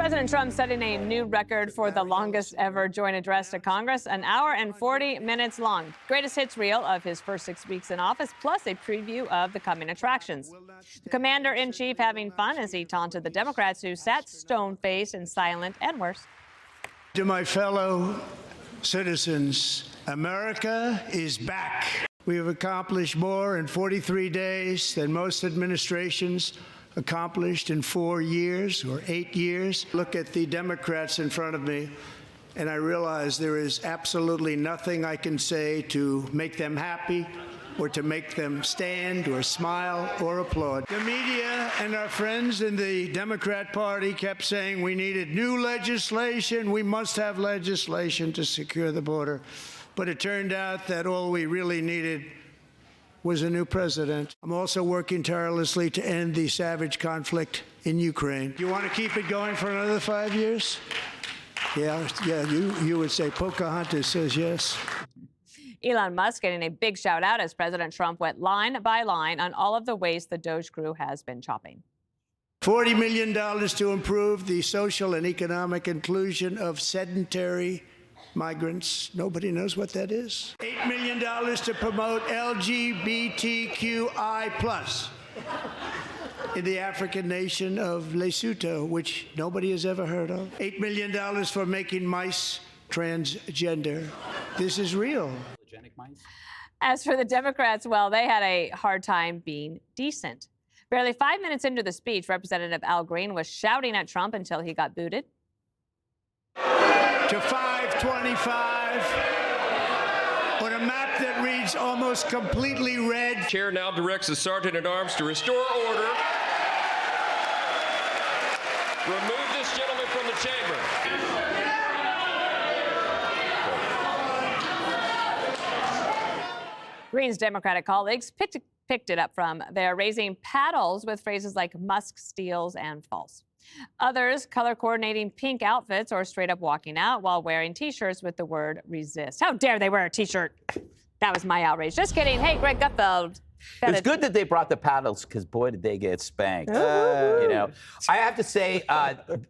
President Trump setting a new record for the longest ever joint address to Congress, an hour and 40 minutes long. Greatest hits reel of his first 6 weeks in office, plus a preview of the coming attractions. The commander-in-chief having fun as he taunted the Democrats who sat stone-faced and silent and worse. To my fellow citizens, America is back. We have accomplished more in 43 days than most administrations accomplished in 4 years or 8 years. Look at the Democrats in front of me, and I realize there is absolutely nothing I can say to make them happy or to make them stand or smile or applaud. The media and our friends in the Democrat Party kept saying we needed new legislation, we must have legislation to secure the border. But it turned out that all we really needed was a new president. I'm also working tirelessly to end the savage conflict in Ukraine. You want to keep it going for another 5 years? Yeah, you would say Pocahontas says yes. Elon Musk getting a big shout out as President Trump went line by line on all of the ways the Doge crew has been chopping. $40 million to improve the social and economic inclusion of sedentary migrants. Nobody knows what that is. $8 million to promote LGBTQI+ in the African nation of Lesotho, which nobody has ever heard of. $8 million for making mice transgender. This is real. As for the Democrats, well, they had a hard time being decent. Barely 5 minutes into the speech, Representative Al Green was shouting at Trump until he got booted. To 525 on a map that reads almost completely red. Chair now directs the Sergeant-at-Arms to restore order. Remove this gentleman from the chamber. Green's Democratic colleagues picked it up from there, raising paddles with phrases like Musk steals and false. Others color coordinating pink outfits or straight up walking out while wearing T-shirts with the word resist. How dare they wear a T-shirt? That was my outrage. Just kidding. Hey, Greg Gutfeld. It's good that they brought the paddles because, boy, did they get spanked. I have to say,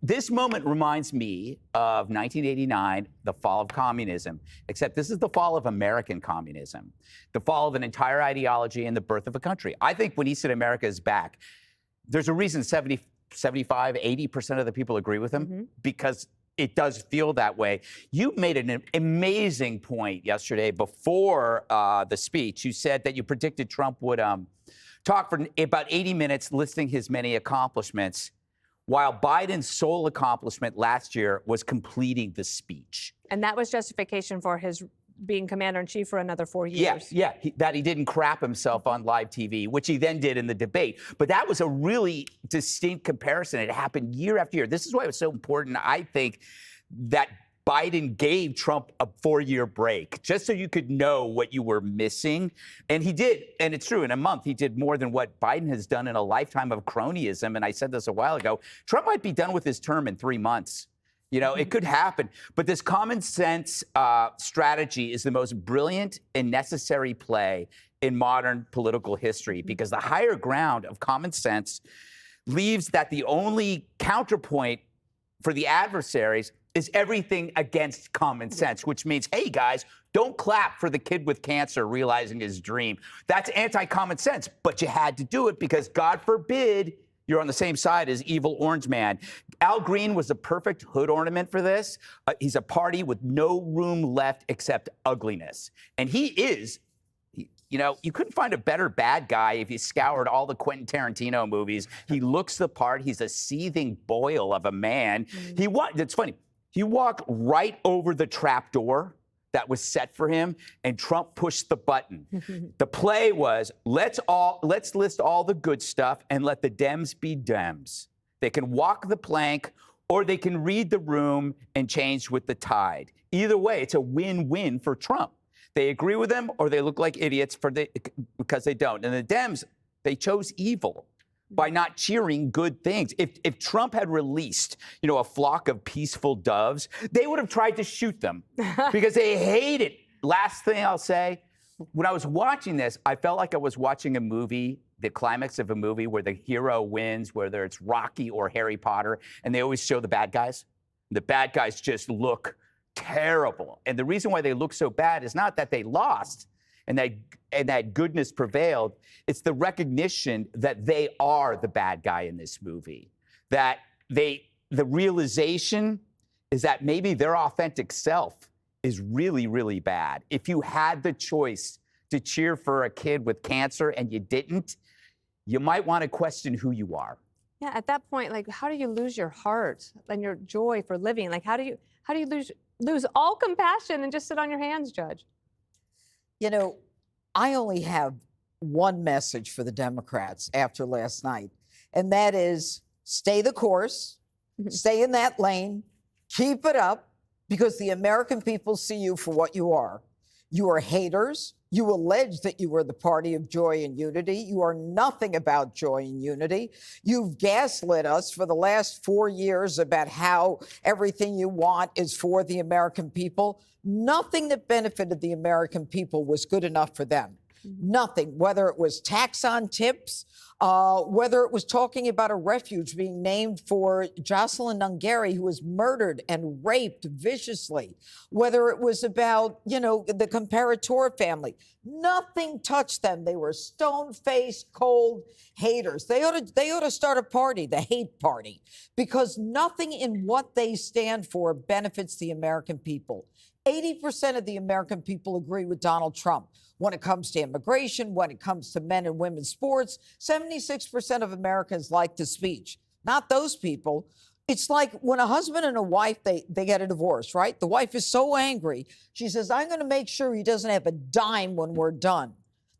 this moment reminds me of 1989, the fall of communism, except this is the fall of American communism, the fall of an entire ideology and the birth of a country. I think when he said America is back, there's a reason 75, 80% of the people agree with him because it does feel that way. You made an amazing point yesterday before the speech. You said that you predicted Trump would talk for about 80 minutes listing his many accomplishments, while Biden's sole accomplishment last year was completing the speech. And that was justification for his being commander-in-chief for another 4 years. That he didn't crap himself on live TV, which he then did in the debate. But that was a really distinct comparison. It happened year after year. This is why it was so important, I think, that Biden gave Trump a 4-year break, just so you could know what you were missing. And he did, and it's true, in a month, he did more than what Biden has done in a lifetime of cronyism. And I said this a while ago, Trump might be done with his term in 3 months. You know, it could happen. But this common sense strategy is the most brilliant and necessary play in modern political history, because the higher ground of common sense leaves that the only counterpoint for the adversaries is everything against common sense, which means, hey, guys, don't clap for the kid with cancer realizing his dream. That's anti-common sense, but you had to do it because, God forbid, you're on the same side as evil Orange Man. Al Green was the perfect hood ornament for this. He's a party with no room left except ugliness. And he is, you know, you couldn't find a better bad guy if you scoured all the Quentin Tarantino movies. He looks the part. He's a seething boil of a man. It's funny. He walked right over the trap door that was set for him, and Trump pushed the button. The play was, let's list all the good stuff and let the Dems be Dems. They can walk the plank, or they can read the room and change with the tide. Either way, it's a win-win for Trump. They agree with him, or they look like idiots because they don't. And the Dems, they chose evil by not cheering good things. If Trump had released, you know, a flock of peaceful doves, they would have tried to shoot them because they hate it. Last thing I'll say, when I was watching this, I felt like I was watching a movie the climax of a movie where the hero wins, whether it's Rocky or Harry Potter, and they always show the bad guys. The bad guys just look terrible. And the reason why they look so bad is not that they lost and that goodness prevailed. It's the recognition that they are the bad guy in this movie. That the realization is that maybe their authentic self is really, really bad. If you had the choice to cheer for a kid with cancer and you didn't, you might want to question who you are. Yeah, at that point, like, how do you lose your heart and your joy for living? Like, how do you lose all compassion and just sit on your hands, Judge? You know, I only have one message for the Democrats after last night, and that is stay the course, stay in that lane, keep it up, because the American people see you for what you are. You are haters. You allege that you are the party of joy and unity. You are nothing about joy and unity. You've gaslit us for the last 4 years about how everything you want is for the American people. Nothing that benefited the American people was good enough for them. Nothing, whether it was tax on tips, whether it was talking about a refuge being named for Jocelyn Ungary, who was murdered and raped viciously, whether it was about, you know, the Comparator family. Nothing touched them. They were stone-faced, cold haters. They ought to start a party, the hate party, because nothing in what they stand for benefits the American people. 80% of the American people agree with Donald Trump. When it comes to immigration, when it comes to men and women's sports, 76% of Americans like the speech. Not those people. It's like when a husband and a wife, they get a divorce, right? The wife is so angry. She says, I'm going to make sure he doesn't have a dime when we're done.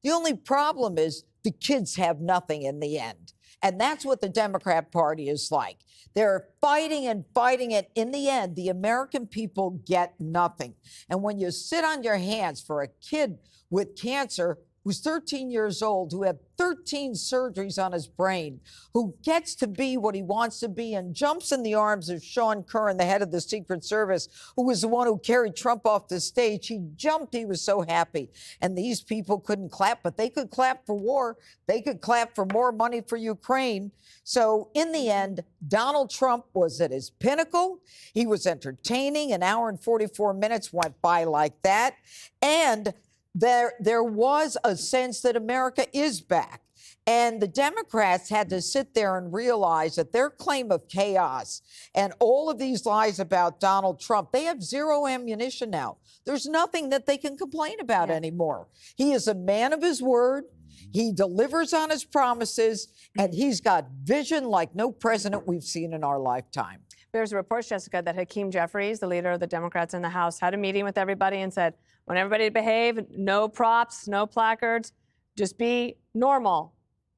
The only problem is the kids have nothing in the end. And that's what the Democrat Party is like. They're fighting and fighting, and in the end, the American people get nothing. And when you sit on your hands for a kid with cancer who's 13 years old, who had 13 surgeries on his brain, who gets to be what he wants to be and jumps in the arms of Sean Curran, the head of the Secret Service, who was the one who carried Trump off the stage. He jumped. He was so happy. And these people couldn't clap, but they could clap for war. They could clap for more money for Ukraine. So in the end, Donald Trump was at his pinnacle. He was entertaining. An hour and 44 minutes went by like that. And there was a sense that America is back. And the Democrats had to sit there and realize that their claim of chaos and all of these lies about Donald Trump, they have zero ammunition now. There's nothing that they can complain about anymore. He is a man of his word. He delivers on his promises, and he's got vision like no president we've seen in our lifetime. There's reports, Jessica, that Hakeem Jeffries, the leader of the Democrats in the House, had a meeting with everybody and said, want everybody to behave, no props, no placards, just be normal.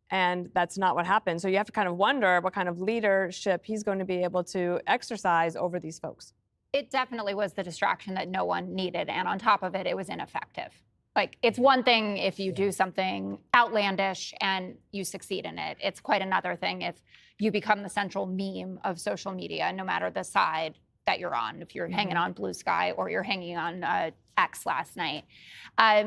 And that's not what happened. So you have to kind of wonder what kind of leadership he's going to be able to exercise over these folks. It definitely was the distraction that no one needed. And on top of it, it was ineffective. Like, it's one thing if you do something outlandish and you succeed in it. It's quite another thing if you become the central meme of social media, no matter the side that you're on, if you're hanging on Blue Sky or you're hanging on X last night.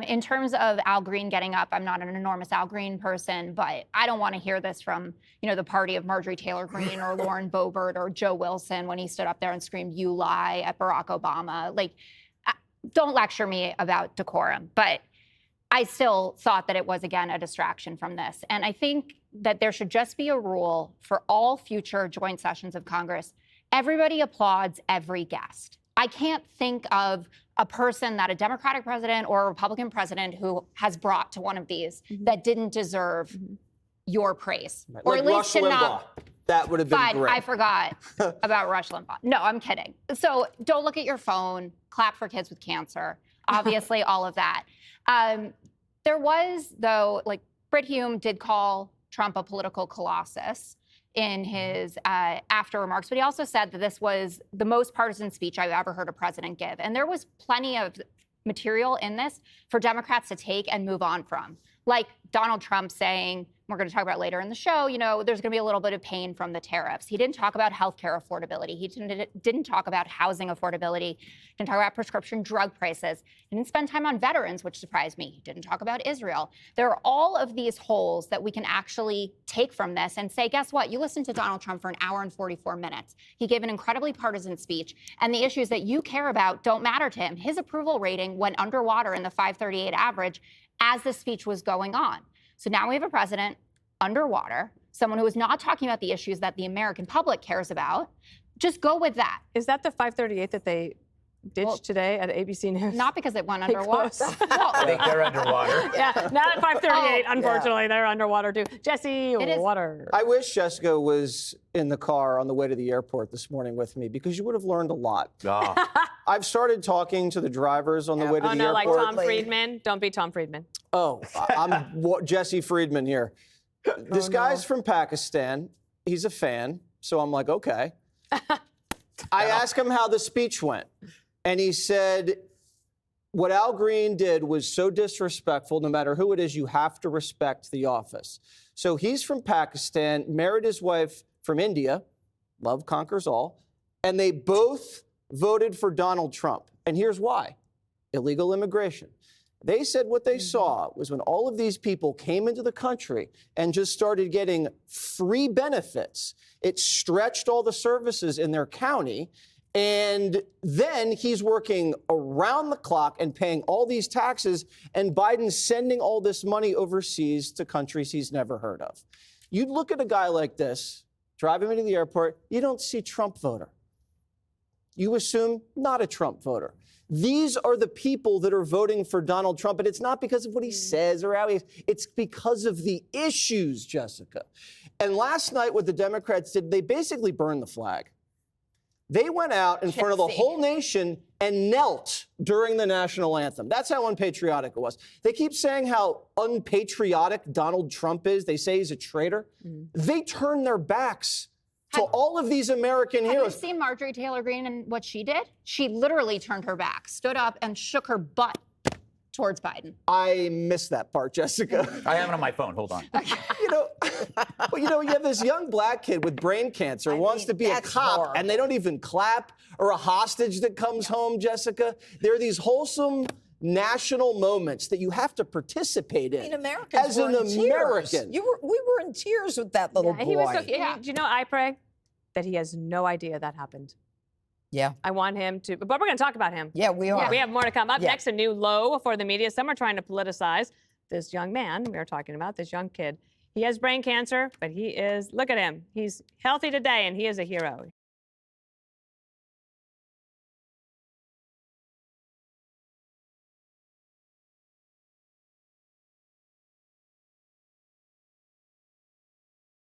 In terms of Al Green getting up, I'm not an enormous Al Green person, but I don't want to hear this from, you know, the party of Marjorie Taylor Greene or Lauren Boebert or Joe Wilson when he stood up there and screamed, "You lie," at Barack Obama. Like, don't lecture me about decorum, but I still thought that it was, again, a distraction from this. And I think that there should just be a rule for all future joint sessions of Congress. Everybody applauds every guest. I can't think of a person that a Democratic president or a Republican president who has brought to one of these that didn't deserve your praise. Right. Or like at least Rush should Limbaugh. not. That would have been But great. I forgot about Rush Limbaugh. No, I'm kidding. So don't look at your phone, clap for kids with cancer, obviously all of that. There was, though, like, Brit Hume did call Trump a political colossus in his after remarks, but he also said that this was the most partisan speech I've ever heard a president give. And there was plenty of material in this for Democrats to take and move on from. Like Donald Trump saying, we're going to talk about later in the show, you know, there's going to be a little bit of pain from the tariffs. He didn't talk about healthcare affordability. He didn't talk about housing affordability. He didn't talk about prescription drug prices. He didn't spend time on veterans, which surprised me. He didn't talk about Israel. There are all of these holes that we can actually take from this and say, guess what? You listened to Donald Trump for an hour and 44 minutes. He gave an incredibly partisan speech, and the issues that you care about don't matter to him. His approval rating went underwater in the 538 average as the speech was going on. So now we have a president underwater, someone who is not talking about the issues that the American public cares about. Just go with that. Is that the 538 that they ditched today at ABC News? Not because it went underwater. I think they're underwater. Yeah, not at 538, unfortunately. They're underwater too. Jesse, water. I wish Jessica was in the car on the way to the airport this morning with me, because you would have learned a lot. I've started talking to the drivers on the way to the airport. Like Tom Friedman? Don't be Tom Friedman. Oh, I'm Jesse Friedman here. This guy's from Pakistan. He's a fan. So I'm like, okay. I asked him how the speech went. And he said, what Al Green did was so disrespectful. No matter who it is, you have to respect the office. So he's from Pakistan, married his wife from India. Love conquers all. And they both voted for Donald Trump. And here's why. Illegal immigration. They said what they saw was when all of these people came into the country and just started getting free benefits, it stretched all the services in their county. And then he's working around the clock and paying all these taxes, and Biden's sending all this money overseas to countries he's never heard of. You'd look at a guy like this, drive him into the airport, you don't see Trump voter. You assume not a Trump voter. These are the people that are voting for Donald Trump, and it's not because of what he says or how he is. It's because of the issues, Jessica. And last night, what the Democrats did, they basically burned the flag. They went out in front of the whole nation and knelt during the national anthem. That's how unpatriotic it was. They keep saying how unpatriotic Donald Trump is. They say he's a traitor. They turn their backs to all of these American heroes. Have you seen Marjorie Taylor Greene and what she did? She literally turned her back, stood up, and shook her butt towards Biden. I missed that part, Jessica. I have it on my phone. Hold on. You have this young black kid with brain cancer, wants to be a cop, and they don't even clap, or a hostage that comes home, Jessica. There are these wholesome national moments that you have to participate in. I mean, Americans as were an in American. Tears. We were in tears with that little boy. He was so, do you know, I pray that he has no idea that happened. Yeah. I want him to, but we're going to talk about him. Yeah, we are. We have more to come. Up next, a new low for the media. Some are trying to politicize this young man we are talking about, this young kid. He has brain cancer, but he is, look at him. He's healthy today, and he is a hero.